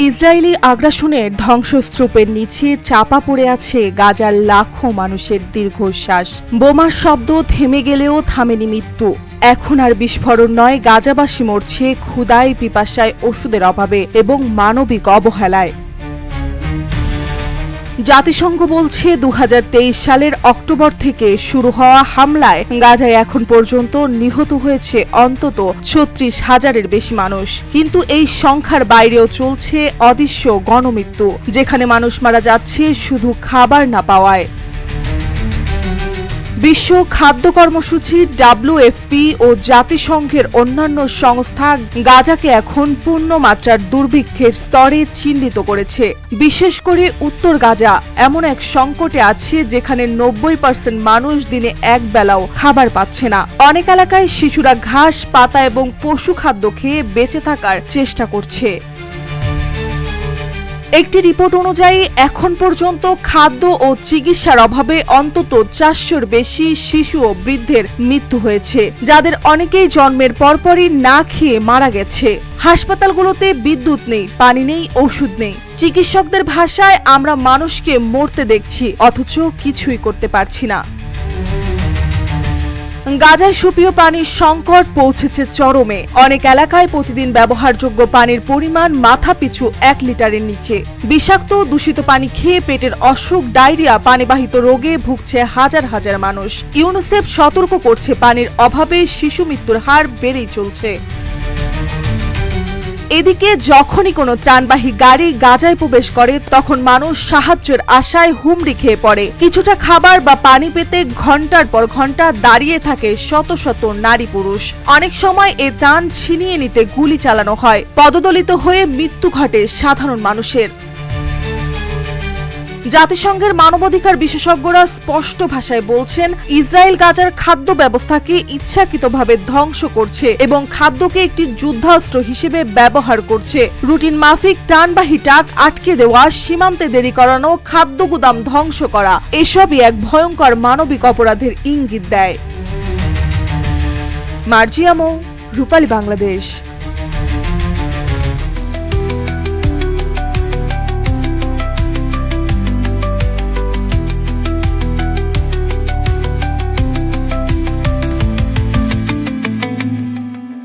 Israeli আগ্রাসনের ধ্বংসস্তূপের নিচে চাপা পড়ে আছে গাজার লাখো মানুষের দীর্ঘশ্বাস। বোমার শব্দ থেমে গেলেও থামেনি মৃত্যু। এখন আর বিস্ফোরণ নয়, গাজাবাসী মরছে ক্ষুধায়, পিপাসায়, ওষুধের অভাবে এবং মানবিক অবহেলায়। জাতিসংঘ বলছে 2023 সালের অক্টোবর থেকে শুরু হওয়া হামলায় গাজায় এখন পর্যন্ত নিহত হয়েছে অন্তত 36,000-এর বেশি মানুষ। কিন্তু এই সংখ্যার বাইরেও চলছে অদৃশ্য গণমৃত্যু, যেখানে মানুষ মারা যাচ্ছে শুধু খাবার না পাওয়ায়। বিশ্ব খাদ্য কর্মসূচি WFP ও জাতিসংঘের অন্যান্য সংস্থা গাজাকে এখন পূর্ণমাত্রার দুর্ভিক্ষের স্তরে চিহ্নিত করেছে। বিশেষ করে উত্তর গাজা এমন এক সংকটে আছে যেখানে 90% মানুষ দিনে এক বেলাও খাবার পাচ্ছে না। অনেক এলাকায় শিশুরা ঘাস, পাতা এবং পশু খাদ্য খেয়ে বেঁচে থাকার চেষ্টা করছে। একটি রিপোর্ট অনুযায়ী এখন পর্যন্ত খাদ্য ও চিকিৎসার অভাবে অন্তত 400-র বেশি শিশু ও বৃদ্ধের মৃত্যু হয়েছে, যাদের অনেকেই জন্মের পরপরই না খেয়ে মারা গেছে। হাসপাতালগুলোতে বিদ্যুৎ নেই, পানি নেই, ওষুধ নেই। চিকিৎসকদের ভাষায়, আমরা মানুষকে মরতে দেখছি অথচ কিছুই করতে পারছি না। গাজায় সুপেয় পানির সংকট পৌঁছেছে চরমে। অনেক এলাকায় প্রতিদিন ব্যবহারযোগ্য পানির পরিমাণ মাথাপিছু 1 লিটারের নিচে। বিষাক্ত দূষিত পানি খেয়ে পেটের অসুখ, ডায়রিয়া, পানিবাহিত রোগে ভুগছে হাজার হাজার মানুষ। ইউনিসেফ সতর্ক করছে, পানির অভাবে শিশু মৃত্যুর হার বেড়েই চলছে। এদিকে যখনই কোনো ত্রাণবাহী গাড়ি গাজায় প্রবেশ করে, তখন মানুষ সাহায্যের আশায় হুমড়ি খেয়ে পড়ে। কিছুটা খাবার বা পানি পেতে ঘন্টার পর ঘন্টা দাঁড়িয়ে থাকে শত শত নারী পুরুষ। অনেক সময় এ ত্রাণ ছিনিয়ে নিতে গুলি চালানো হয়। পদদলিত হয়ে মৃত্যু ঘটে সাধারণ মানুষের। জাতিসংঘের মানবাধিকার বিশেষজ্ঞরা স্পষ্ট ভাষায় বলছেন, ইসরায়েল গাজার খাদ্য ব্যবস্থাকে ইচ্ছাকৃতভাবে ধ্বংস করছে এবং খাদ্যকে একটি যুদ্ধাস্ত্র হিসেবে ব্যবহার করছে। রুটিন মাফিক ত্রাণবাহী ট্রাক আটকে দেওয়া, সীমান্তে দেরি করানো, খাদ্য গুদাম ধ্বংস করা, এসবই এক ভয়ঙ্কর মানবিক অপরাধের ইঙ্গিত দেয়। মার্জিয়া মৌ, রূপালী বাংলাদেশ।